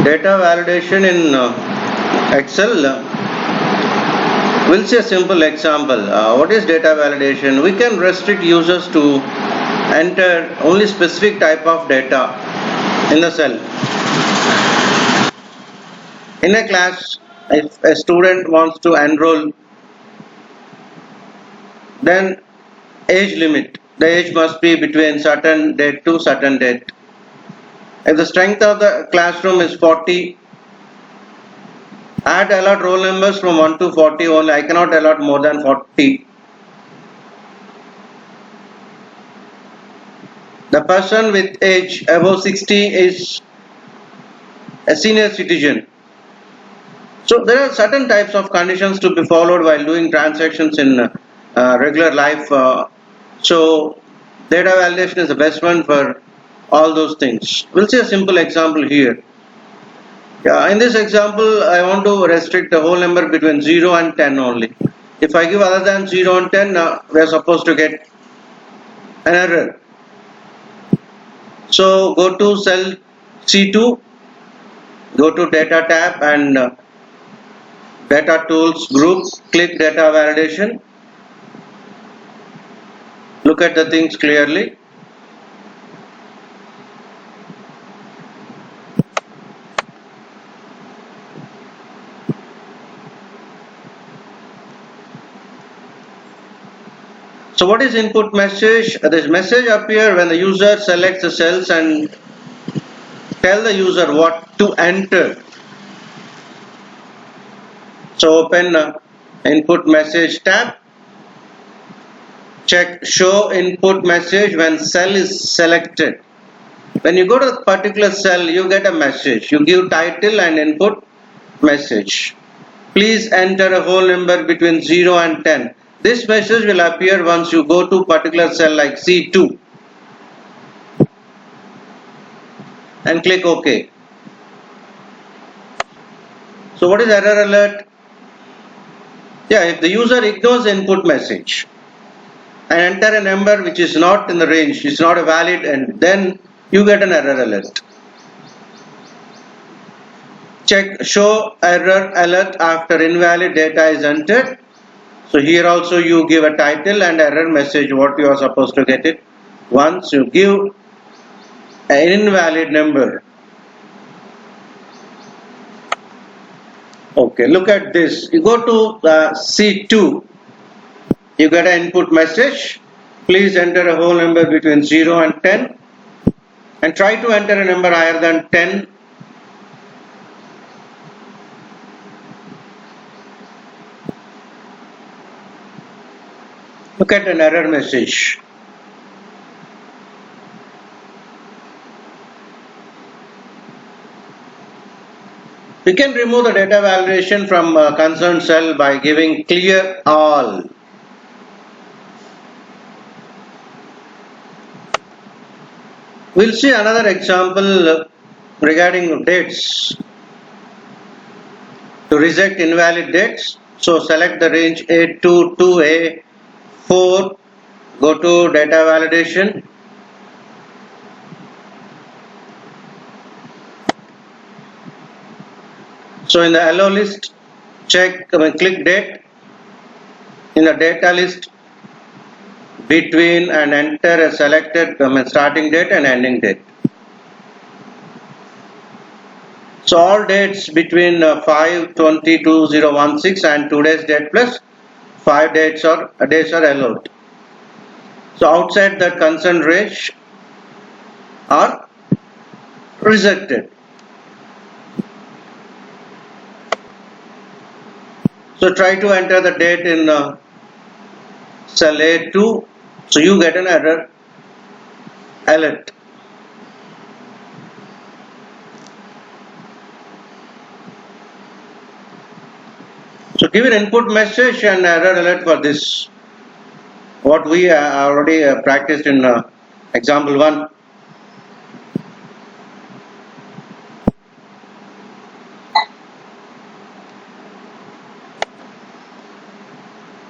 Data validation in Excel. We'll see a simple example. What is data validation? We can restrict users to enter only specific type of data in the cell. In a class, if a student wants to enroll, then age limit. The age must be between certain date to certain date. If the strength of the classroom is 40, I had to allot roll numbers from 1 to 40 only. I cannot allot more than 40. The person with age above 60 is a senior citizen. So there are certain types of conditions to be followed while doing transactions in regular life. So data validation is the best one for all those things. We'll see a simple example here. In this example, I want to restrict the whole number between 0 and 10 only. If I give other than 0 and 10, we are supposed to get an error. So go to cell C2, go to data tab and data tools group, click data validation. Look at the things clearly. So what is input message? This message appears when the user selects the cells and tell the user what to enter. So open input message tab. Check show input message when cell is selected. When you go to a particular cell, you get a message. You give title and input message. Please enter a whole number between 0 and 10. This message will appear once you go to particular cell like C2 and click OK. So what is error alert? If the user ignores the input message and enter a number which is not in the range, is not a valid, and then you get an error alert. Check show error alert after invalid data is entered. So here also you give a title and error message what you are supposed to get it. Once you give an invalid number. Okay, look at this. You go to C2, you get an input message. Please enter a whole number between 0 and 10 and try to enter a number higher than 10. Look at an error message. We can remove the data validation from a concerned cell by giving clear all. We'll see another example regarding dates. To reject invalid dates, so select the range A2 to A4, go to data validation. So in the allow list, click date. In the data list, between and enter a selected starting date and ending date. So all dates between 5/20/2016 and today's date plus 5 days are allowed. So outside that concerned range are rejected. So try to enter the date in cell A2. So you get an error alert. So give an input message and error alert for this. What we already practiced in example 1.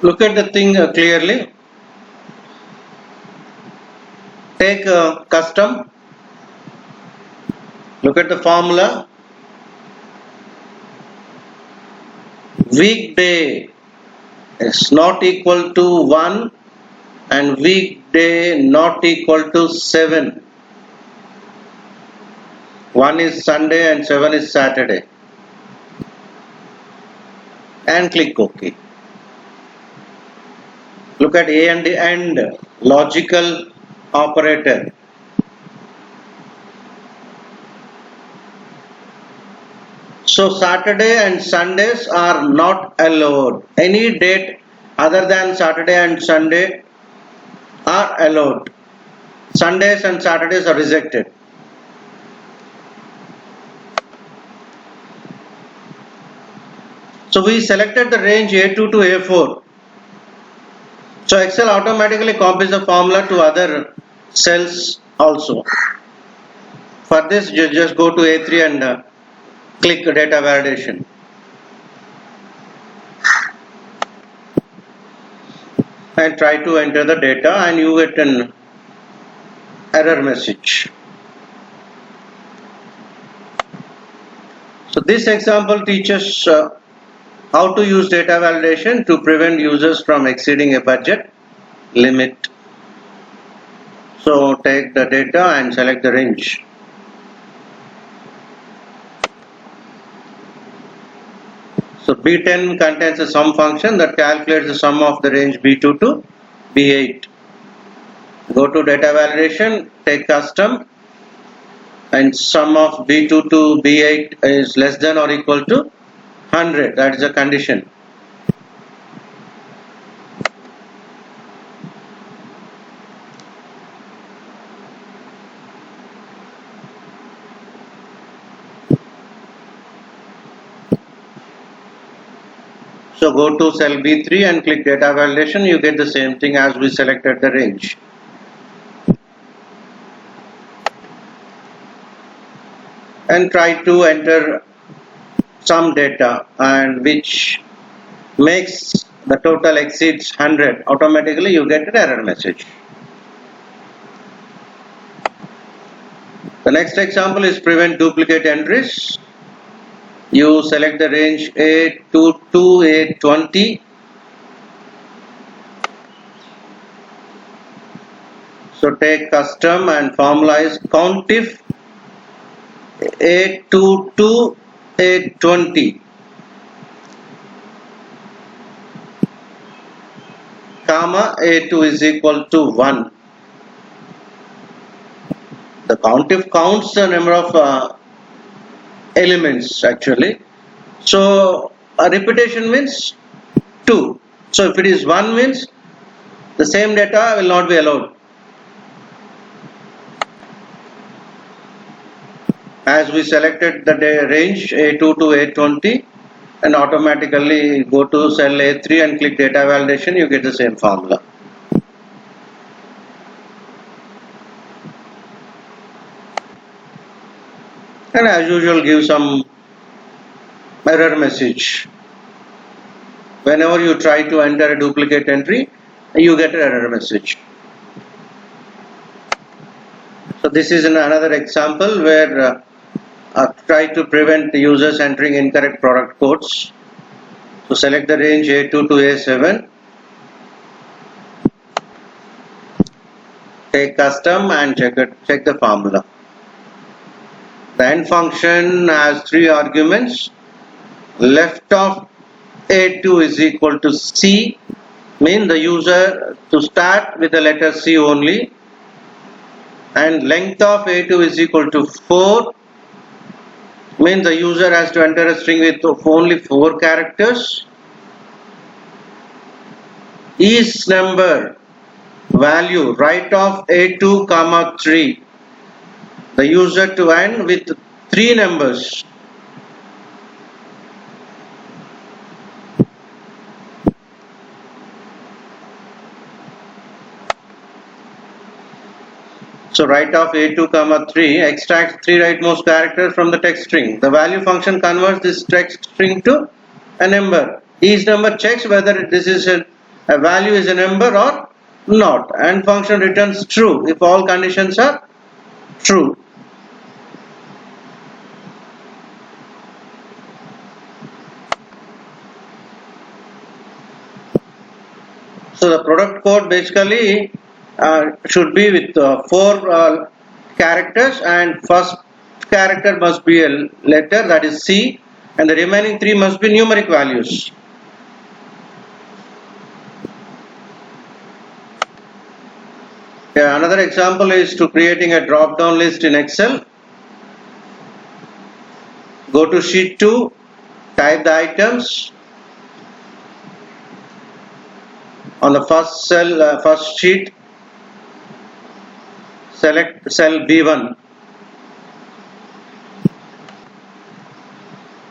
Look at the thing clearly. Take custom. Look at the formula. weekday is not equal to 1 and weekday not equal to 7. 1 is Sunday and 7 is Saturday. And click OK. Look at A and AND logical operator. So Saturday and Sundays are not allowed. Any date other than Saturday and Sunday are allowed. Sundays and Saturdays are rejected. So we selected the range A2 to A4. So Excel automatically copies the formula to other cells also. For this, you just go to A3 and click data validation. And try to enter the data and you get an error message. So this example teaches how to use data validation to prevent users from exceeding a budget limit. So take the data and select the range. So B10 contains a sum function that calculates the sum of the range B2 to B8. Go to data validation, take custom, and sum of B2 to B8 is less than or equal to 100. That is the condition. So go to cell B3 and click data validation. You get the same thing as we selected the range. And try to enter some data and which makes the total exceeds 100. Automatically you get an error message. The next example is prevent duplicate entries. You select the range A2 to A20. So take custom and formalize countif A2 to A20, comma A2 is equal to 1. The countif counts the number of elements actually. So a repetition means 2. So if it is 1 means the same data will not be allowed. As we selected the range A2 to A20 and automatically go to cell A3 and click data validation, you get the same formula. And as usual give some error message. Whenever you try to enter a duplicate entry, you get an error message. So this is another example where try to prevent the users entering incorrect product codes. So select the range A2 to A7. Take custom and check the formula. The end function has 3 arguments. Left of A2 is equal to C, mean the user to start with the letter C only, and length of A2 is equal to 4, means the user has to enter a string with only 4 characters. Is number value right of A2 comma 3, the user to end with 3 numbers. So right of A2 comma 3 extracts 3 rightmost characters from the text string. The value function converts this text string to a number. Each number checks whether this is a value is a number or not, and function returns true if all conditions are true. So the product code basically should be with 4 characters, and first character must be a letter, that is C, and the remaining 3 must be numeric values. Yeah, another example is to creating a drop down list in Excel. Go to sheet 2, type the items. On the first cell, first sheet, select cell B1.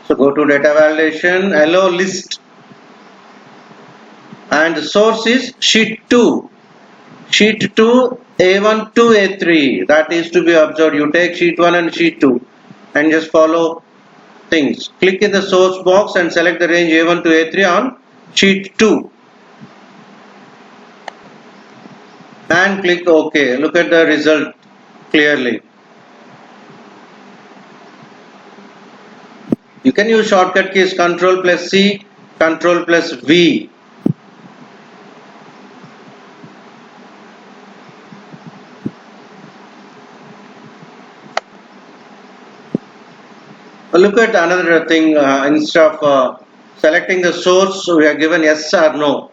So go to data validation, allow list, and the source is sheet 2. Sheet 2 A1 to A3, that is to be observed. You take sheet 1 and sheet 2 and just follow things. Click in the source box and select the range A1 to A3 on sheet 2 and click OK. Look at the result clearly. You can use shortcut keys Ctrl plus C, Ctrl plus V. Look at another thing, instead of selecting the source, we are given yes or no.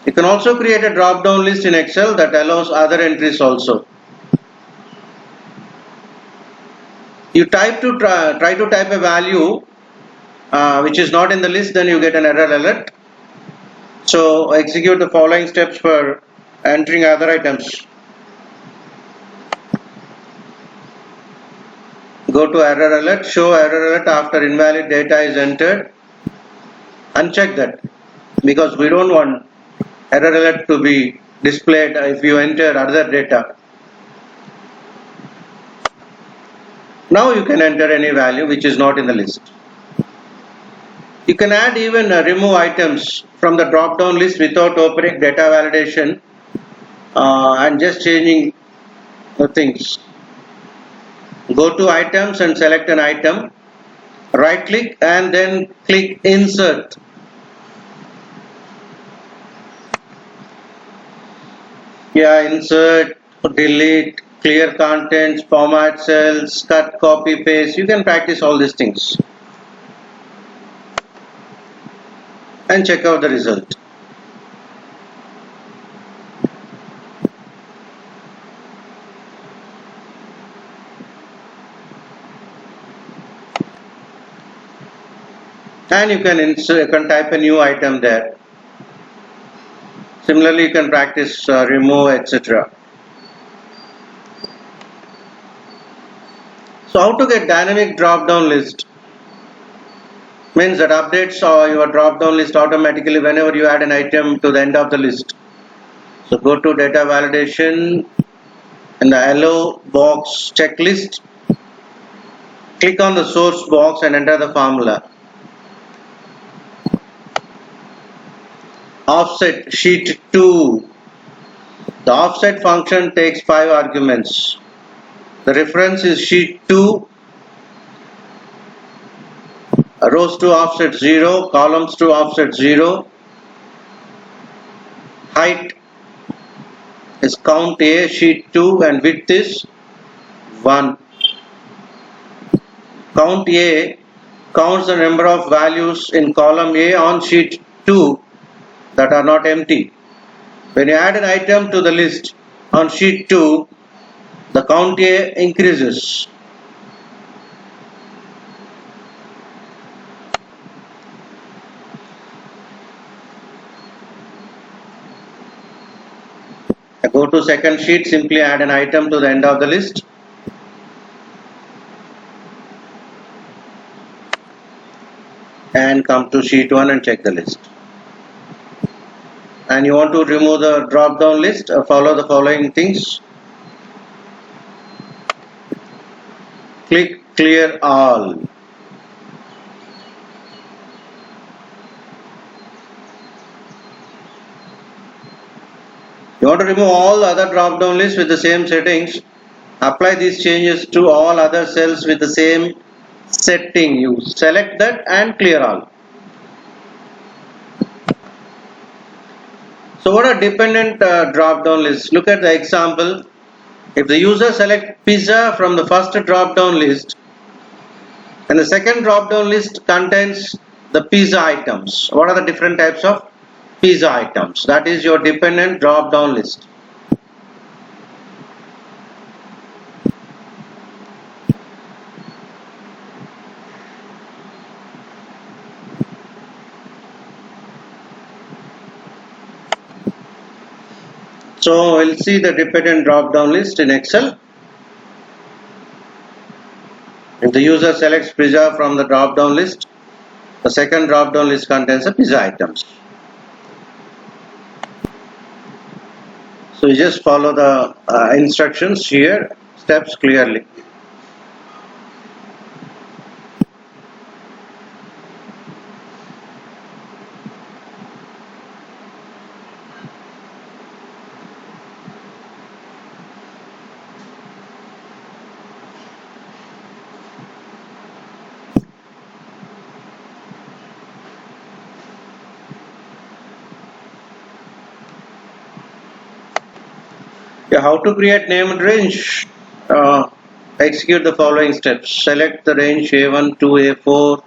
You can also create a drop down list in Excel that allows other entries also. You try to type a value which is not in the list, then you get an error alert. So execute the following steps for entering other items. Go to error alert, show error alert after invalid data is entered. Uncheck that, because we don't want error alert to be displayed if you enter other data. Now you can enter any value which is not in the list. You can add even remove items from the drop down list without opening data validation and just changing the things. Go to items and select an item, right click and then click insert. Yeah, insert, delete, clear contents, format cells, cut, copy, paste. You can practice all these things and check out the result. And you can type a new item there. Similarly, you can practice remove, etc. So how to get dynamic drop down list? Means that updates your drop down list automatically whenever you add an item to the end of the list. So go to data validation and the allow box checklist. Click on the source box and enter the formula. Offset sheet 2. The offset function takes 5 arguments. The reference is sheet 2, rows to offset 0, columns to offset 0. Height is count A, sheet 2, and width is 1. Count A counts the number of values in column A on sheet 2 that are not empty. When you add an item to the list on sheet 2, the count A increases. Go to second sheet, simply add an item to the end of the list. And come to sheet 1 and check the list. And you want to remove the drop down list, follow the following things. Click clear all. You want to remove all the other drop down lists with the same settings. Apply these changes to all other cells with the same setting. You select that and clear all. So what are dependent drop down lists? Look at the example. If the user select pizza from the first drop down list and the second drop down list contains the pizza items. What are the different types of pizza items? That is your dependent drop down list. So we'll see the dependent drop down list in Excel. If the user selects pizza from the drop down list, the second drop down list contains the pizza items. So you just follow the instructions here, steps clearly. Yeah, how to create named range? Execute the following steps. Select the range A1 to A4.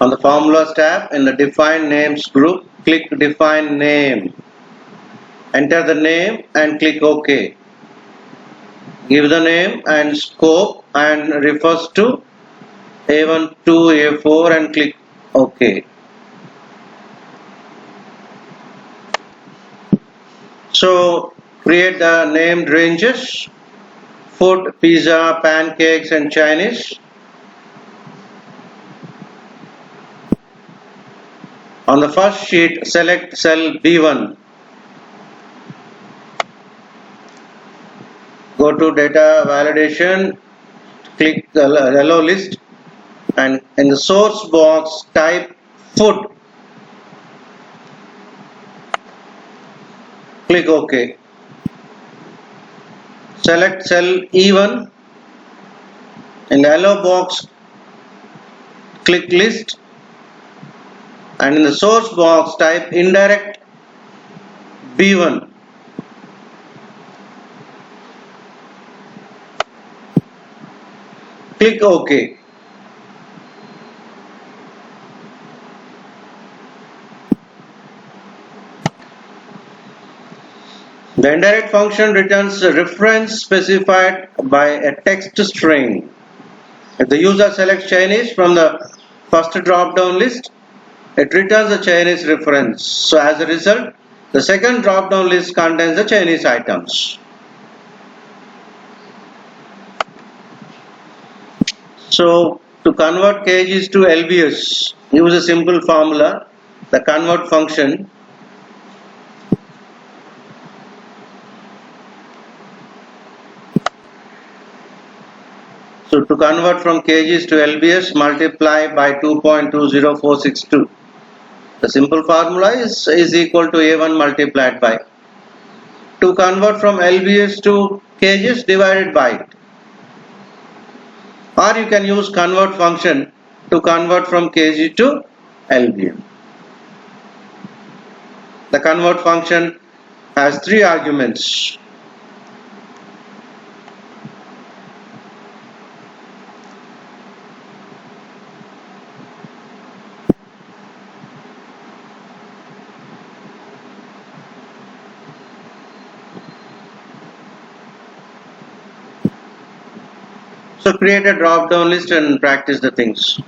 On the formulas tab in the define names group, click define name. Enter the name and click OK. Give the name and scope and refers to A1 to A4 and click OK. So create the named ranges: food, pizza, pancakes and Chinese. On the first sheet, select cell B1. Go to data validation, click the yellow list and in the source box type food. Click OK. Select cell E1. In the yellow box, click list and in the source box type indirect B1. Click OK. The indirect function returns a reference specified by a text string. If the user selects Chinese from the first drop-down list, it returns the Chinese reference. So as a result, the second drop-down list contains the Chinese items. So to convert kgs to lbs, use a simple formula, the convert function. So to convert from kgs to lbs, multiply by 2.20462. The simple formula is equal to A1 multiplied by. To convert from lbs to kgs, divided by it. Or you can use convert function to convert from kg to lbm. The convert function has 3 arguments. So create a drop down list and practice the things.